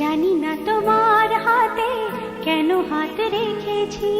জানি না তোমার হাতে কেন হাত রেখেছি।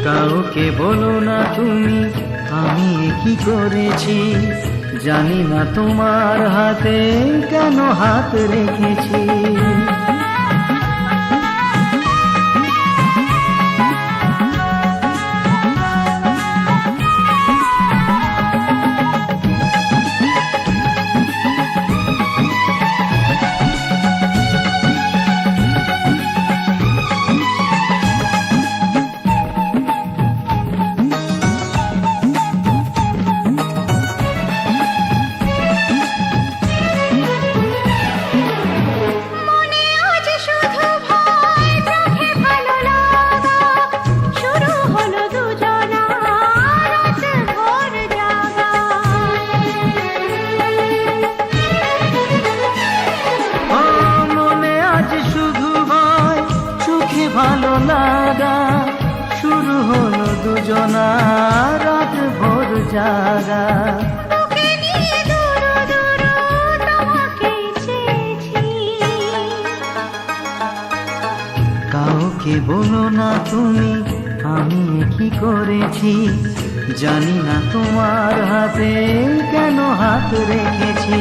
কাউকে বলো না তুমি আমি কি করেছি, জানি না তোমার হাতে কেন হাত রেখেছি। ভালো লাগা শুরু হলো দুজনা রাত ভোর জাগা। কাউকে বলো না তুমি আমি কি করেছি, জানি না তোমার হাতে কেন হাত রেখেছি।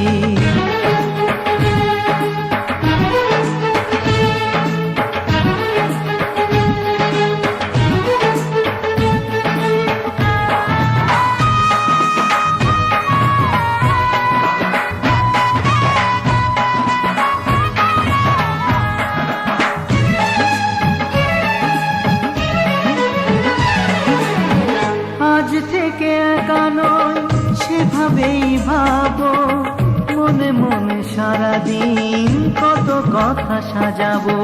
আজ থেকে একা নয় সেভাবেই ভাবো, মনে মনে সারাদিন কত কথা সাজাবো।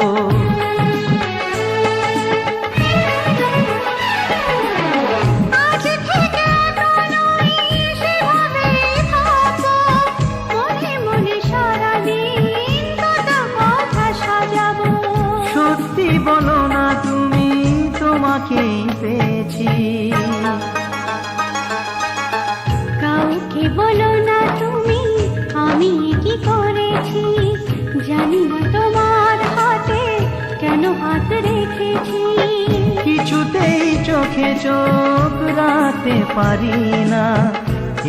সত্যি বলো না তুমি তোমাকেই পেয়েছি। কাউকে বলো না তুমি আমি কি করেছি, জানি না তোমার হাতে কেন হাত রেখেছি। কিছুতেই চোখে চোখ রাখতে পারি না,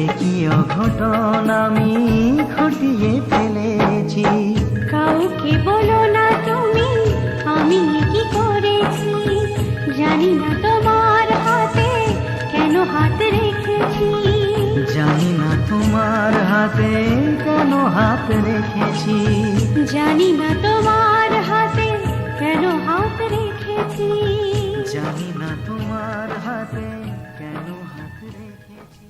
একই অঘটন আমি ঘটিয়ে ফেলেছি। কাউকে বলো না তুমি আমি কি করেছি, জানি না তোমার হাতে কেন হাত রেখেছি। জানি না তোমার হাতে কেন হাত রেখেছি। জানি না তোমার হাতে কেন হাত রেখেছি। জানি না তোমার হাতে কেন হাত রেখেছি।